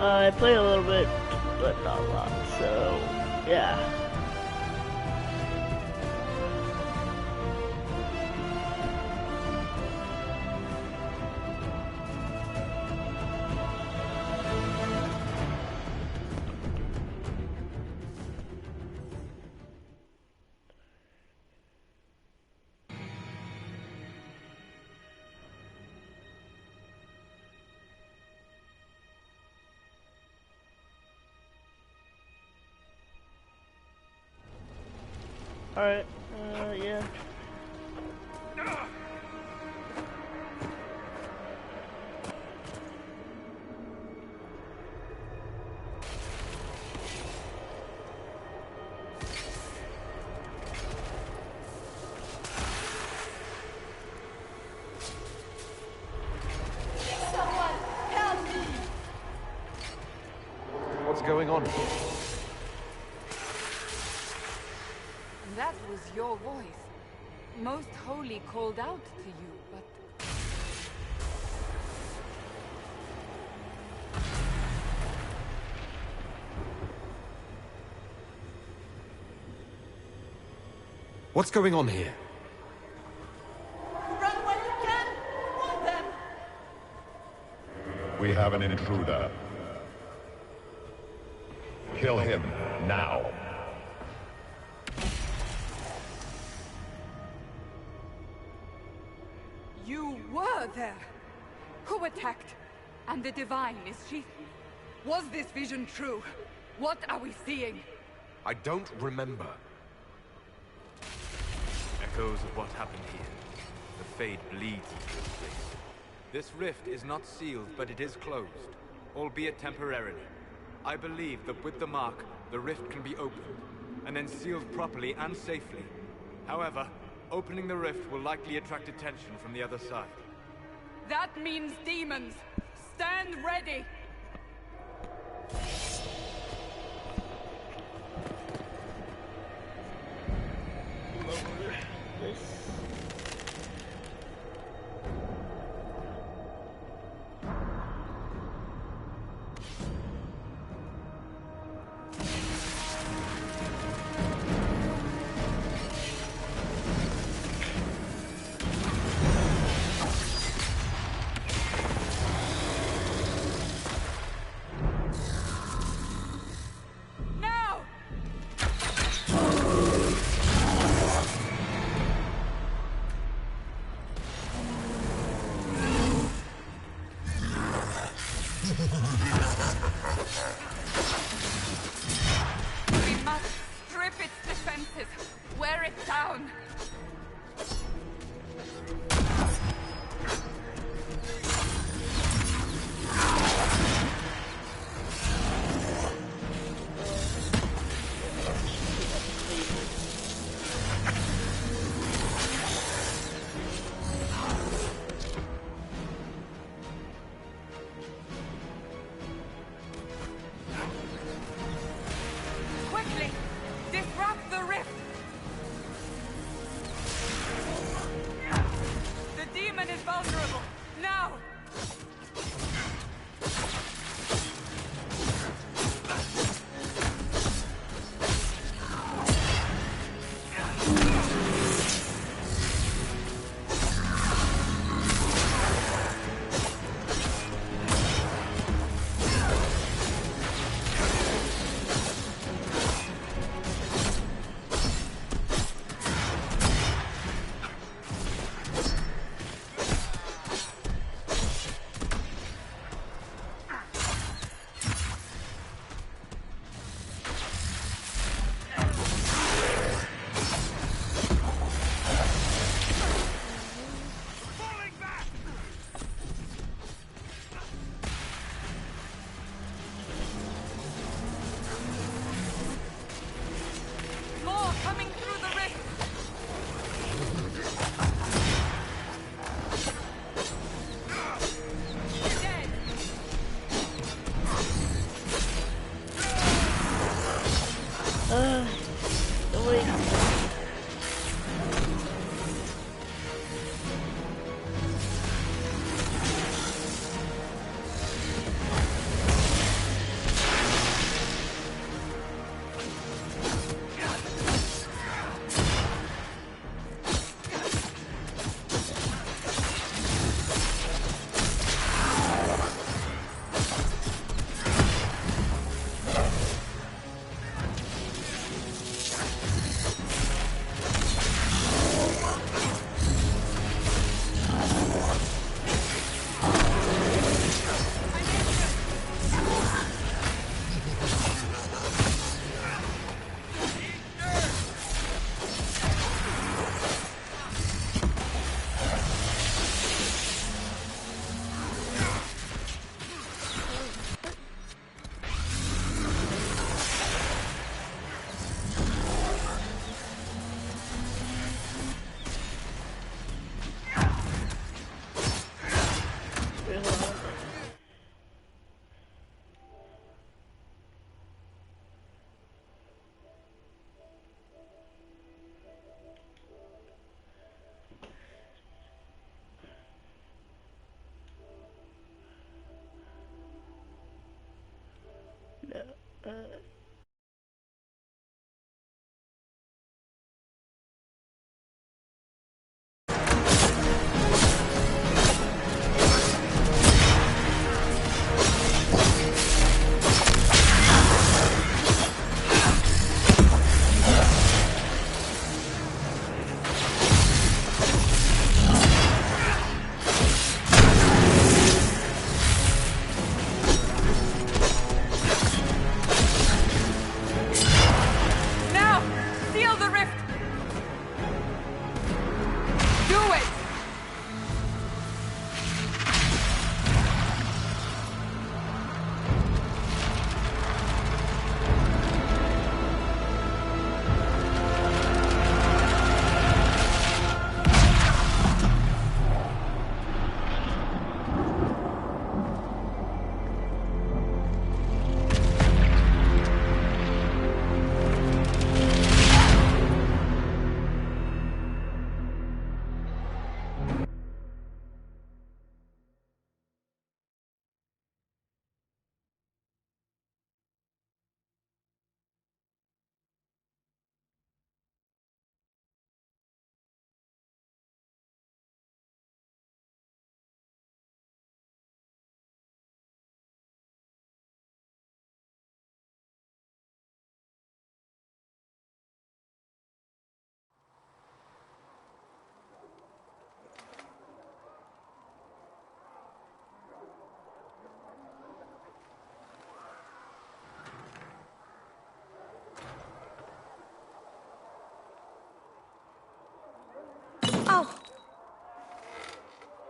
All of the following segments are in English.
I play a little bit, but not a lot. So, yeah. Alright, yeah. Someone help me! What's going on? That was your voice. Most Holy called out to you, but... What's going on here? Run when you can! Hold them! We have an intruder. Kill him, now. You were there! Who attacked? And the Divine, is she... Was this vision true? What are we seeing? I don't remember. Echoes of what happened here. The Fade bleeds into this place. This rift is not sealed, but it is closed, albeit temporarily. I believe that with the mark, the rift can be opened, and then sealed properly and safely. However, opening the rift will likely attract attention from the other side. That means demons! Stand ready! We must strip its defenses. Wear it down. Quickly! Disrupt the rift! The demon is vulnerable! Now!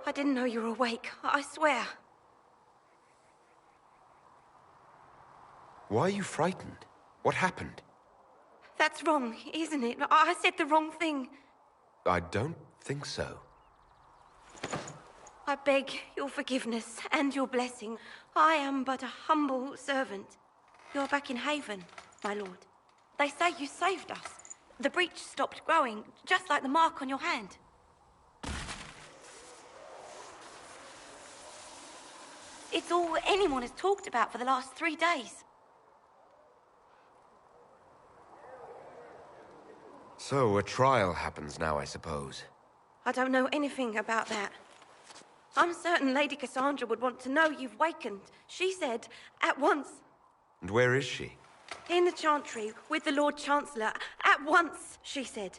I didn't know you were awake, I swear. Why are you frightened? What happened? That's wrong, isn't it? I said the wrong thing. I don't think so. I beg your forgiveness and your blessing. I am but a humble servant. You're back in Haven, my lord. They say you saved us. The breach stopped growing, just like the mark on your hand. It's all anyone has talked about for the last 3 days. So, a trial happens now, I suppose. I don't know anything about that. I'm certain Lady Cassandra would want to know you've wakened. She said, at once. And where is she? In the Chantry, with the Lord Chancellor. At once, she said.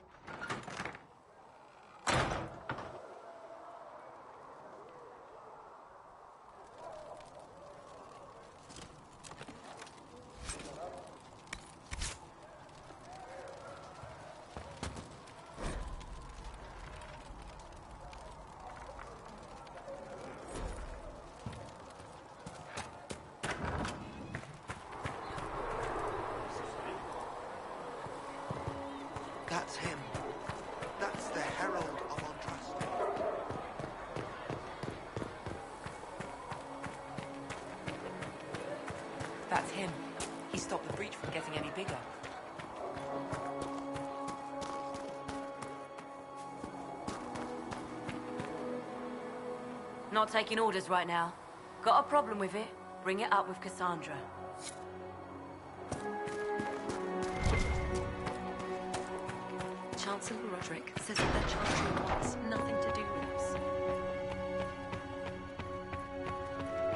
That's him. That's the Herald of Andras. That's him. He stopped the breach from getting any bigger. Not taking orders right now. Got a problem with it? Bring it up with Cassandra. Chancellor Roderick says that the Chantry wants nothing to do with us.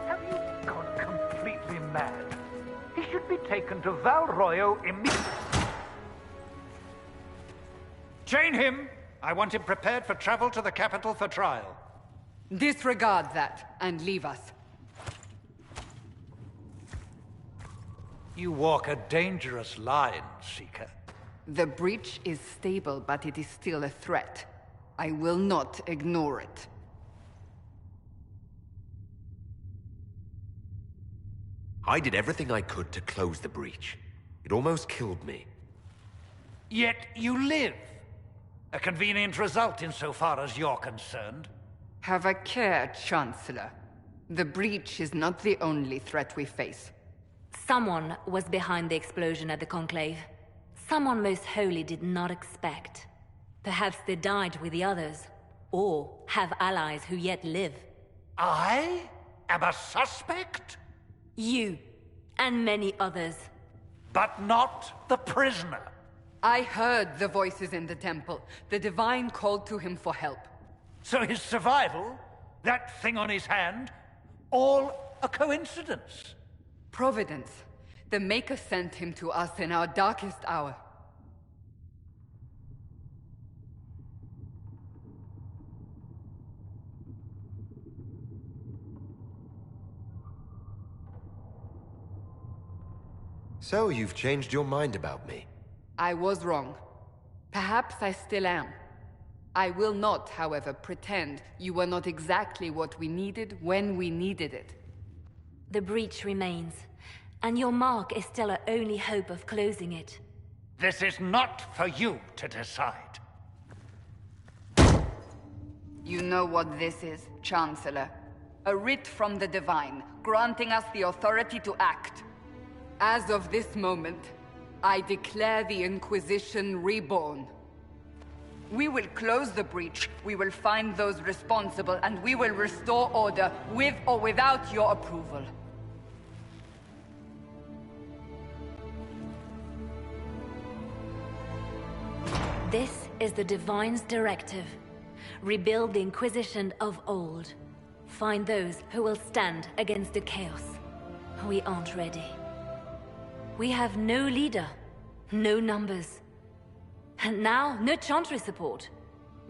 Have you gone completely mad? He should be taken to Val Royo immediately. Chain him! I want him prepared for travel to the capital for trial. Disregard that and leave us. You walk a dangerous line, Seeker. The breach is stable, but it is still a threat. I will not ignore it. I did everything I could to close the breach. It almost killed me. Yet you live. A convenient result insofar as you're concerned. Have a care, Chancellor. The breach is not the only threat we face. Someone was behind the explosion at the Conclave. Someone most holy did not expect. Perhaps they died with the others, or have allies who yet live. I am a suspect? You, and many others. But not the prisoner. I heard the voices in the temple. The Divine called to him for help. So his survival, that thing on his hand, all a coincidence? Providence. The Maker sent him to us in our darkest hour. So, you've changed your mind about me? I was wrong. Perhaps I still am. I will not, however, pretend you were not exactly what we needed when we needed it. The breach remains, and your mark is still our only hope of closing it. This is not for you to decide. You know what this is, Chancellor. A writ from the Divine, granting us the authority to act. As of this moment, I declare the Inquisition reborn. We will close the breach, we will find those responsible, and we will restore order, with or without your approval. This is the Divine's directive. Rebuild the Inquisition of old. Find those who will stand against the chaos. We aren't ready. We have no leader, no numbers. And now, no Chantry support.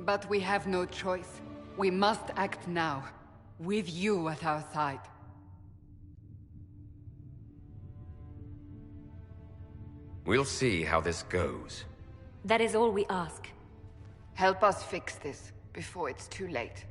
But we have no choice. We must act now, with you at our side. We'll see how this goes. That is all we ask. Help us fix this, before it's too late.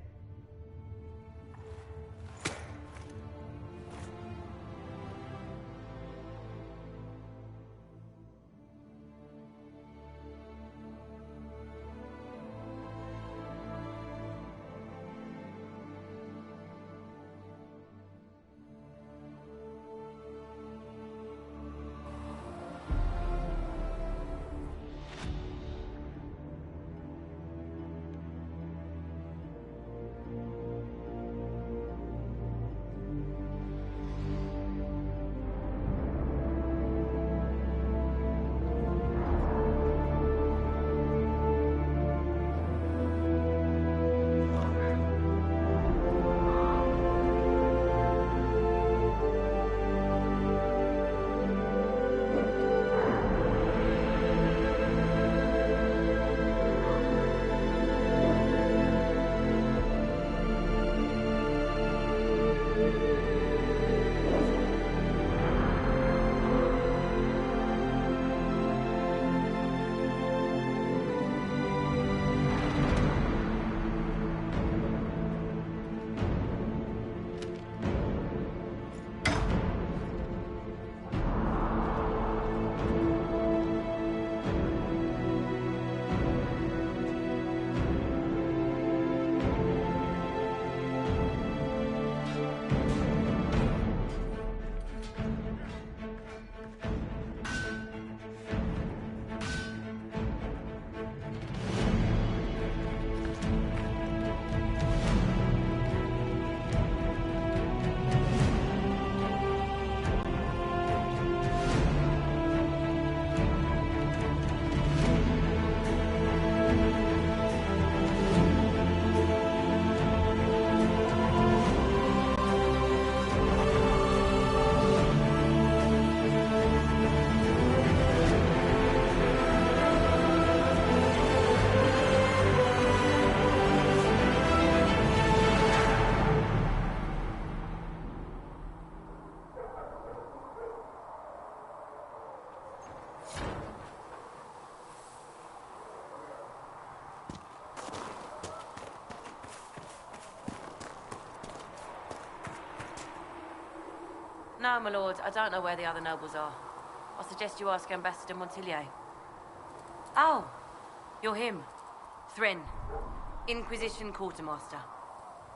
No, my lord, I don't know where the other nobles are. I suggest you ask Ambassador Montillier. Oh, you're him. Thrin, Inquisition Quartermaster.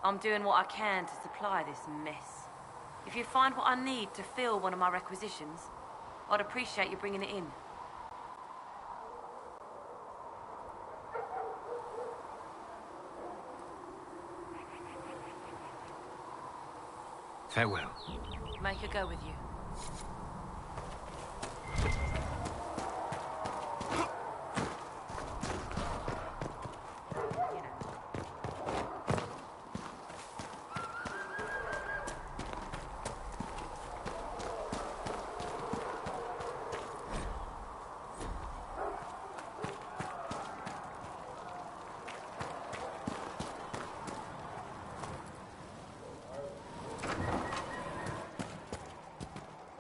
I'm doing what I can to supply this mess. If you find what I need to fill one of my requisitions, I'd appreciate you bringing it in. Farewell. Make her go with you.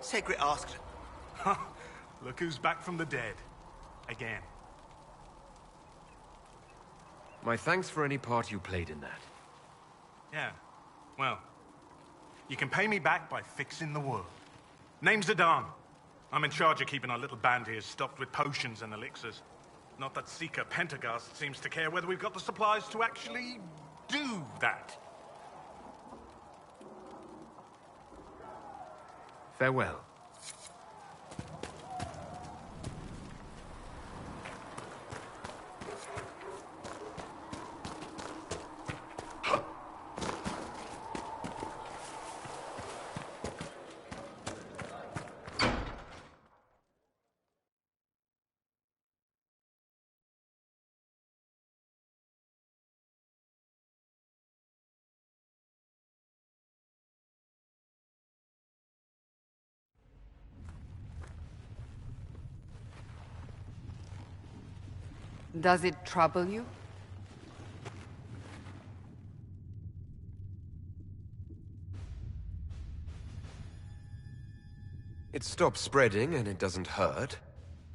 Segret asked. Look who's back from the dead. Again. My thanks for any part you played in that. Yeah. Well, you can pay me back by fixing the world. Name's Adan. I'm in charge of keeping our little band here stocked with potions and elixirs. Not that Seeker Pentagast seems to care whether we've got the supplies to actually do that. Farewell. Does it trouble you? It stops spreading and it doesn't hurt.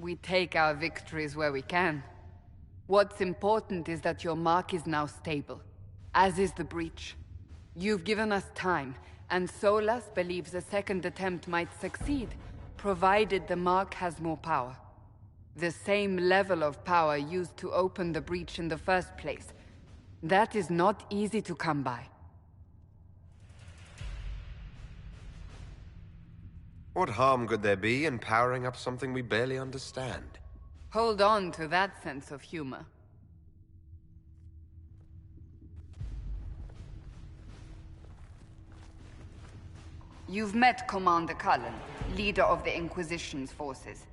We take our victories where we can. What's important is that your mark is now stable, as is the breach. You've given us time, and Solas believes a second attempt might succeed, provided the mark has more power. The same level of power used to open the breach in the first place. That is not easy to come by. What harm could there be in powering up something we barely understand? Hold on to that sense of humor. You've met Commander Cullen, leader of the Inquisition's forces.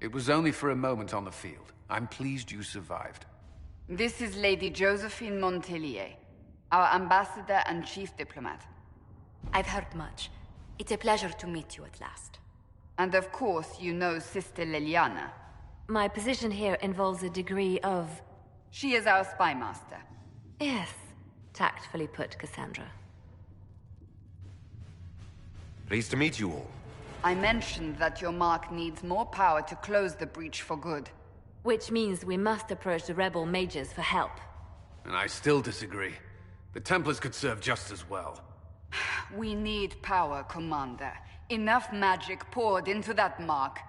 It was only for a moment on the field. I'm pleased you survived. This is Lady Josephine Montillier, our ambassador and chief diplomat. I've heard much. It's a pleasure to meet you at last. And of course, you know Sister Liliana. My position here involves a degree of... She is our spy master. Yes, tactfully put, Cassandra. Pleased to meet you all. I mentioned that your mark needs more power to close the breach for good. Which means we must approach the rebel mages for help. And I still disagree. The Templars could serve just as well. We need power, Commander. Enough magic poured into that mark.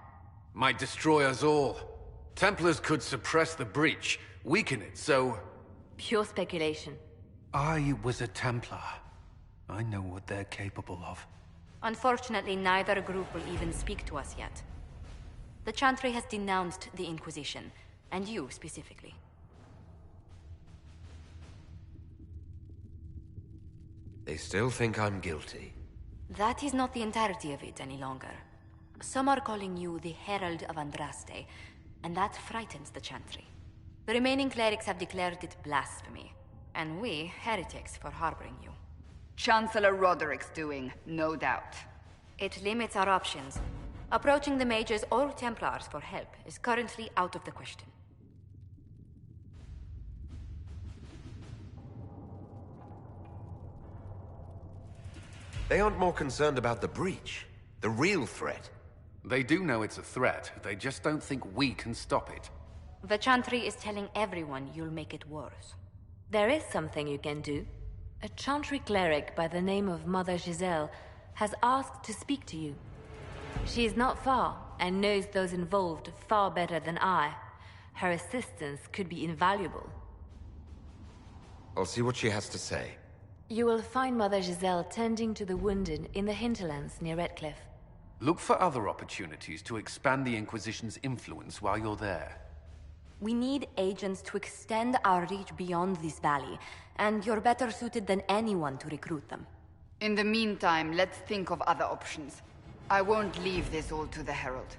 Might destroy us all. Templars could suppress the breach, weaken it, so... Pure speculation. I was a Templar. I know what they're capable of. Unfortunately, neither group will even speak to us yet. The Chantry has denounced the Inquisition, and you specifically. They still think I'm guilty. That is not the entirety of it any longer. Some are calling you the Herald of Andraste, and that frightens the Chantry. The remaining clerics have declared it blasphemy, and we, heretics, for harboring you. Chancellor Roderick's doing, no doubt. It limits our options. Approaching the mages or Templars for help is currently out of the question. They aren't more concerned about the breach, the real threat. They do know it's a threat, they just don't think we can stop it. The Chantry is telling everyone you'll make it worse. There is something you can do. A Chantry cleric by the name of Mother Giselle has asked to speak to you. She is not far and knows those involved far better than I. Her assistance could be invaluable. I'll see what she has to say. You will find Mother Giselle tending to the wounded in the hinterlands near Redcliffe. Look for other opportunities to expand the Inquisition's influence while you're there. We need agents to extend our reach beyond this valley, and you're better suited than anyone to recruit them. In the meantime, let's think of other options. I won't leave this all to the Herald.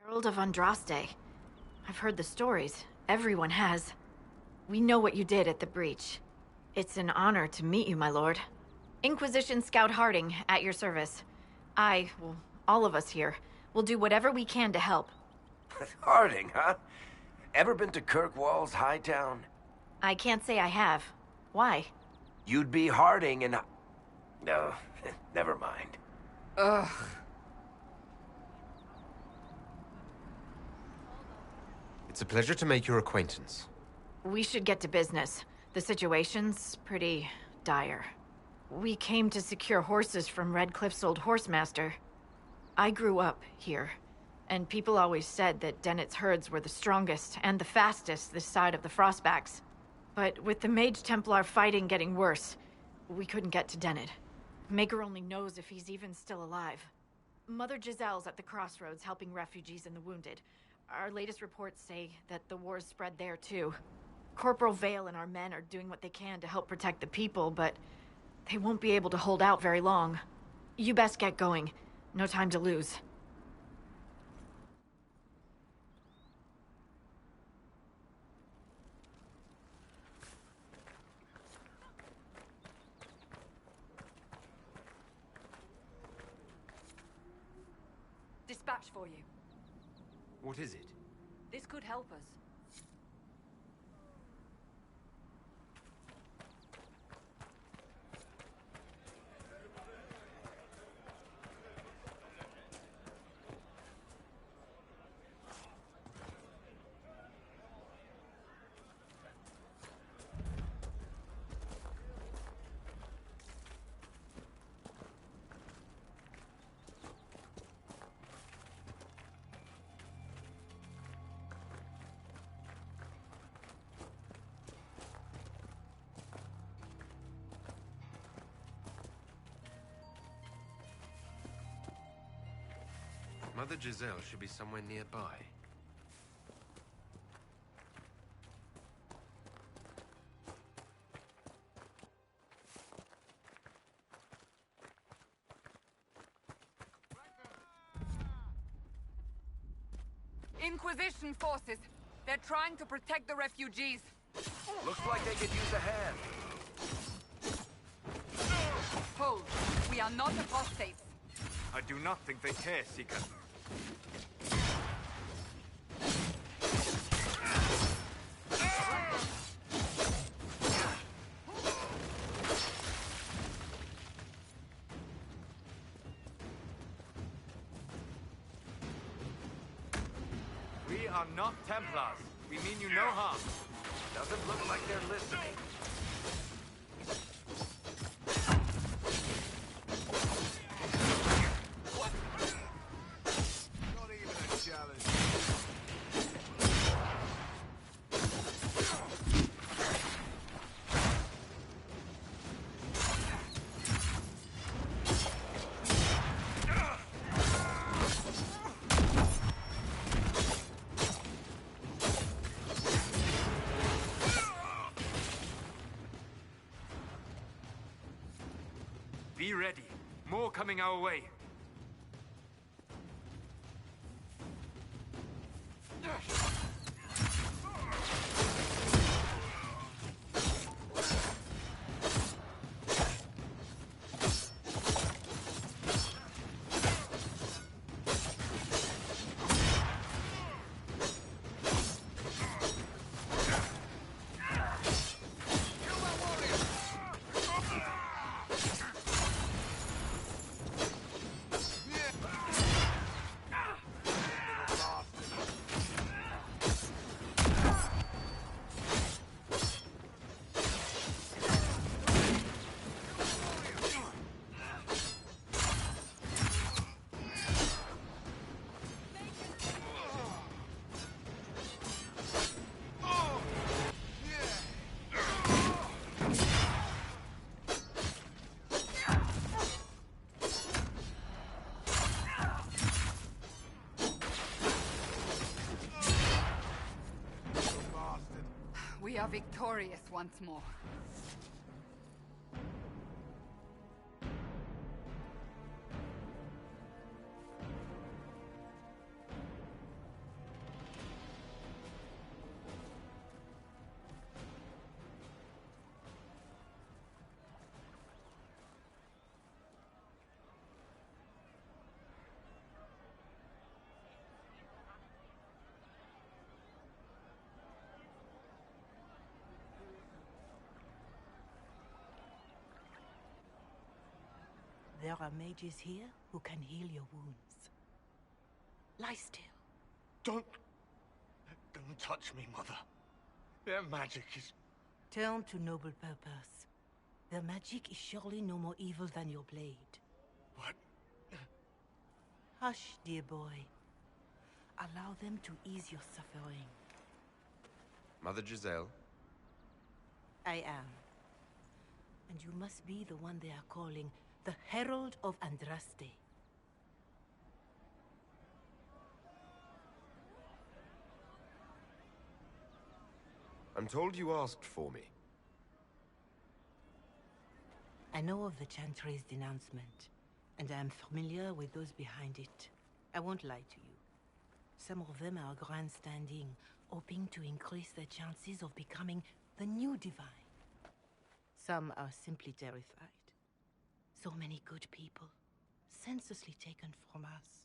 Herald of Andraste. I've heard the stories. Everyone has. We know what you did at the breach. It's an honor to meet you, my lord. Inquisition Scout Harding, at your service. Well, all of us here, will do whatever we can to help. Harding, huh? Ever been to Kirkwall's Hightown? I can't say I have. Why? You'd be Harding and... No, never mind. Ugh. It's a pleasure to make your acquaintance. We should get to business. The situation's pretty dire. We came to secure horses from Redcliffe's old horsemaster. I grew up here, and people always said that Dennett's herds were the strongest and the fastest this side of the Frostbacks. But with the Mage Templar fighting getting worse, we couldn't get to Dennett. Maker only knows if he's even still alive. Mother Giselle's at the crossroads helping refugees and the wounded. Our latest reports say that the war's spread there too. Corporal Vale and our men are doing what they can to help protect the people, but they won't be able to hold out very long. You best get going. No time to lose. Dispatch for you. What is it? This could help us. Mother Giselle should be somewhere nearby. Inquisition forces. They're trying to protect the refugees. Looks like they could use a hand. Hold. We are not apostates. I do not think they care, Seeker. We are not Templars. We mean you no harm. Doesn't look like they're listening. Not even a challenge. Be ready. More coming our way. We are victorious once more. There are mages here who can heal your wounds. Lie still. Don't touch me, Mother. Their magic is... Turn to noble purpose. Their magic is surely no more evil than your blade. What? Hush, dear boy. Allow them to ease your suffering. Mother Giselle? I am. And you must be the one they are calling the Herald of Andraste. I'm told you asked for me. I know of the Chantry's denouncement, and I am familiar with those behind it. I won't lie to you. Some of them are grandstanding, hoping to increase their chances of becoming the new divine. Some are simply terrified. So many good people, senselessly taken from us.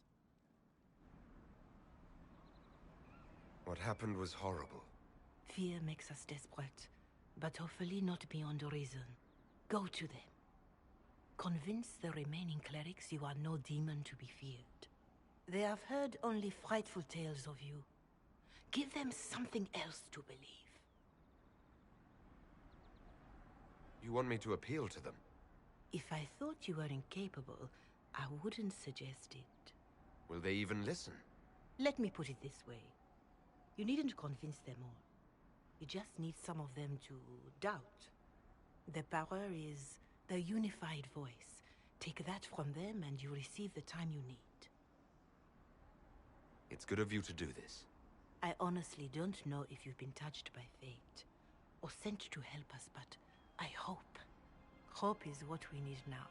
What happened was horrible. Fear makes us desperate, but hopefully not beyond reason. Go to them. Convince the remaining clerics you are no demon to be feared. They have heard only frightful tales of you. Give them something else to believe. You want me to appeal to them? If I thought you were incapable, I wouldn't suggest it. Will they even listen? Let me put it this way. You needn't convince them all. You just need some of them to doubt. Their power is their unified voice. Take that from them and you receive the time you need. It's good of you to do this. I honestly don't know if you've been touched by fate, or sent to help us, but I hope. Hope is what we need now.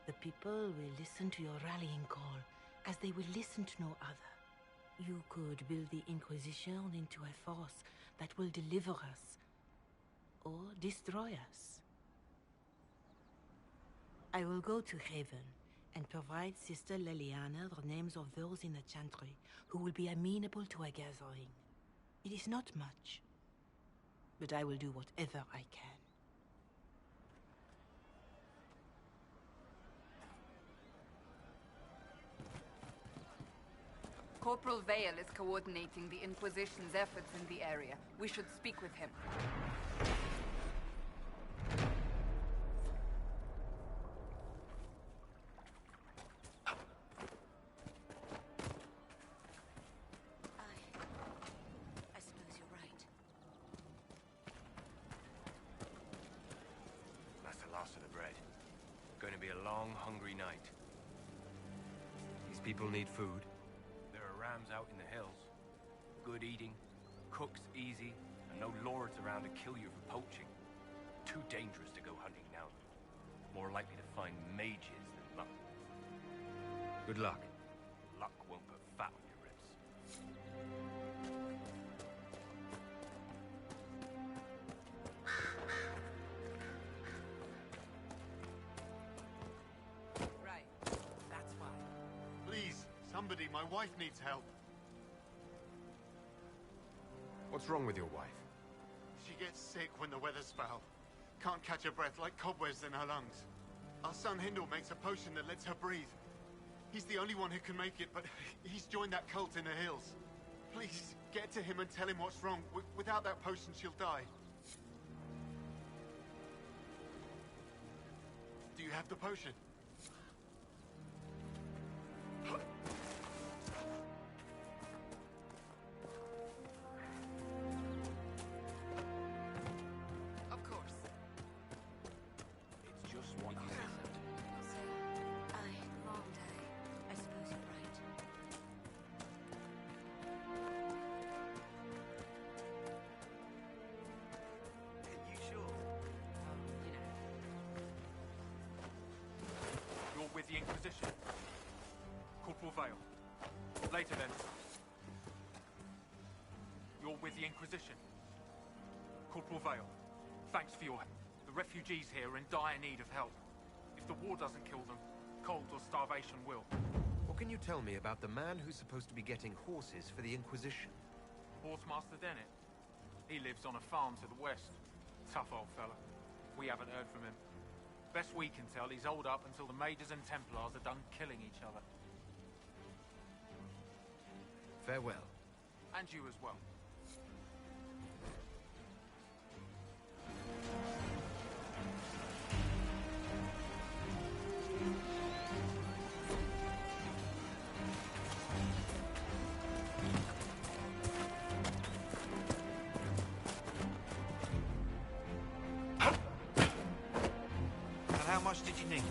The people will listen to your rallying call, as they will listen to no other. You could build the Inquisition into a force that will deliver us, or destroy us. I will go to Haven and provide Sister Leliana the names of those in the Chantry who will be amenable to a gathering. It is not much, but I will do whatever I can. Corporal Vale is coordinating the Inquisition's efforts in the area. We should speak with him. I suppose you're right. That's the last of the bread. Going to be a long, hungry night. These people need food. There are rams out in the hills. Good eating, cooks easy, and no lords around to kill you for poaching. Too dangerous to go hunting now. More likely to find mages than luck. Good luck. Luck won't put fat on your ribs. Right. That's why. Please, somebody, my wife needs help. What's wrong with your wife? She gets sick when the weather's foul. Can't catch her breath, like cobwebs in her lungs. Our son Hindle makes a potion that lets her breathe. He's the only one who can make it, but he's joined that cult in the hills. Please, get to him and tell him what's wrong. Without that potion, she'll die. Do you have the potion? Of course. It's just one thing. Wrong day. I suppose you're right. Are you sure? You're with the Inquisition. Corporal Vale. Later then. You're with the Inquisition. Corporal Vale. Thanks for your help. The refugees here are in dire need of help. If the war doesn't kill them, cold or starvation will. What can you tell me about the man who's supposed to be getting horses for the Inquisition? Horsemaster Dennett. He lives on a farm to the west. Tough old fella. We haven't heard from him. Best we can tell, he's holed up until the Mages and Templars are done killing each other. Farewell. And you as well. And how much did you need?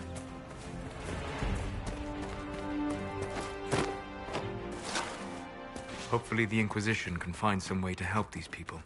Hopefully the Inquisition can find some way to help these people.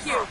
you!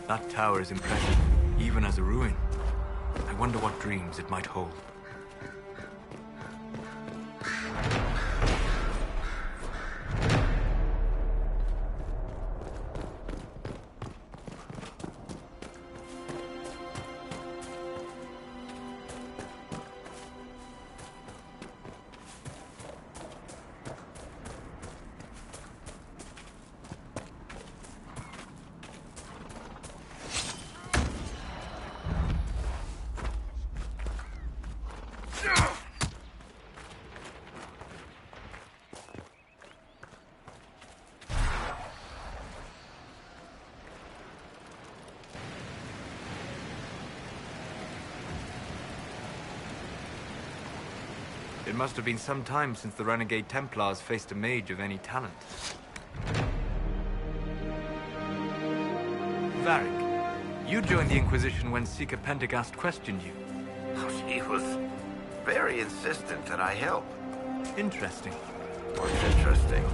That tower is impressive, even as a ruin. I wonder what dreams it might hold. It must have been some time since the renegade Templars faced a mage of any talent. Varric, you joined the Inquisition when Seeker Pentegast questioned you. He was very insistent that I help. Interesting. What's interesting?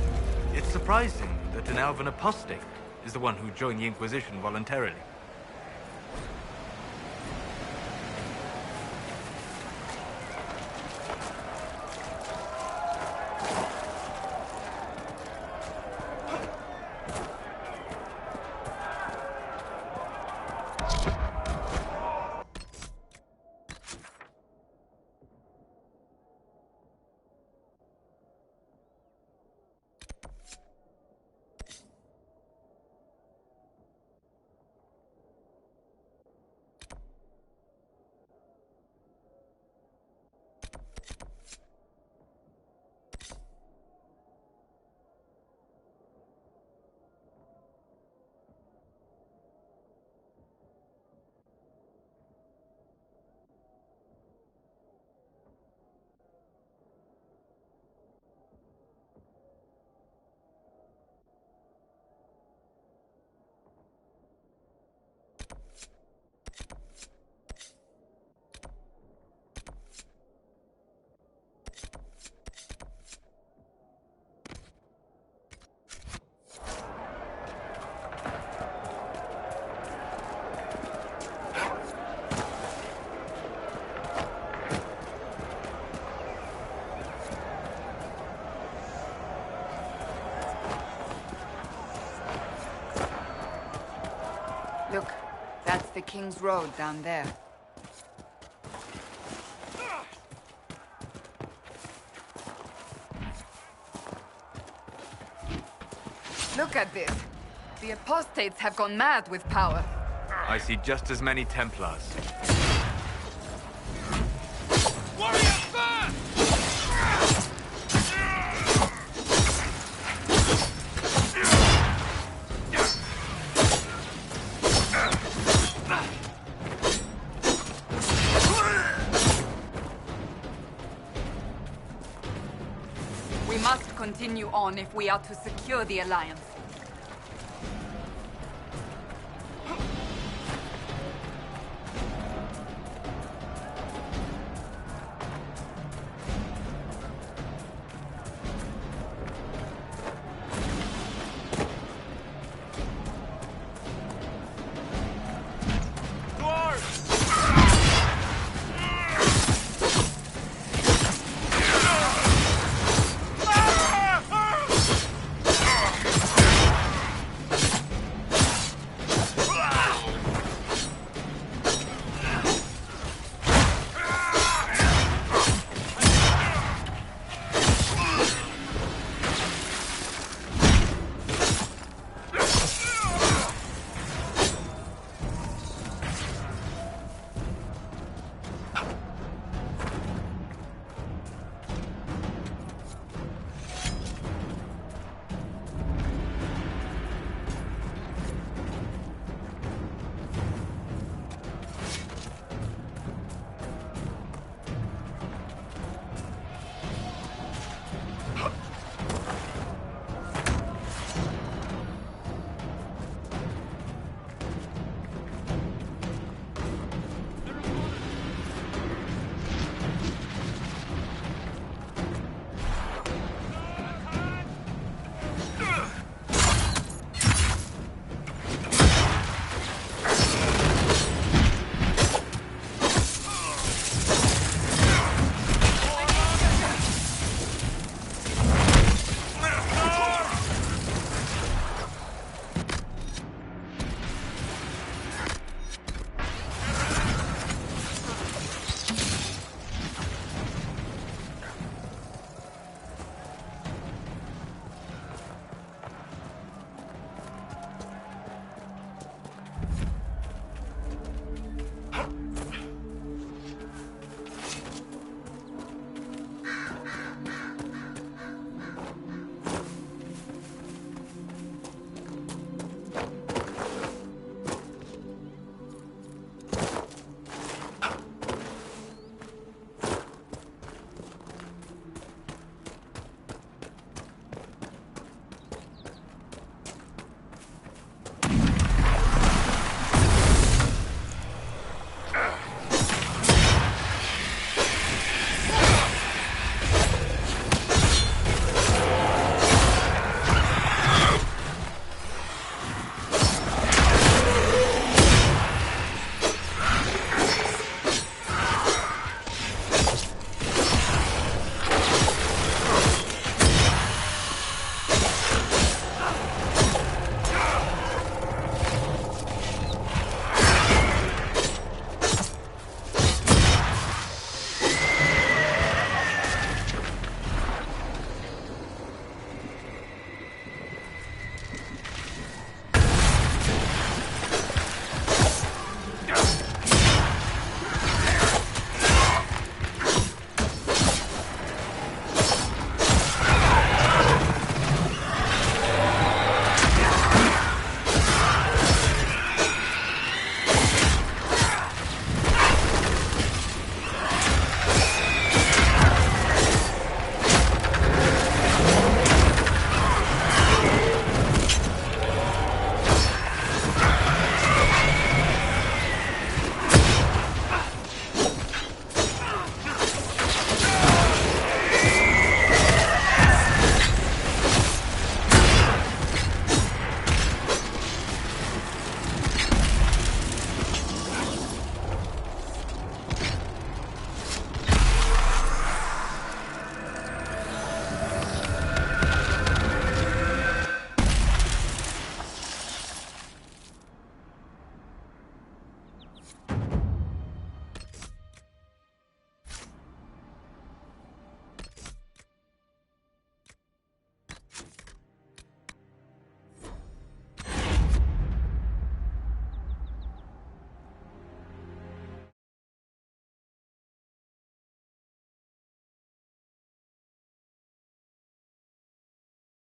It's surprising that an elven apostate is the one who joined the Inquisition voluntarily. Look, that's the King's Road down there. Look at this. The apostates have gone mad with power. I see just as many Templars. We must continue on if we are to secure the Alliance.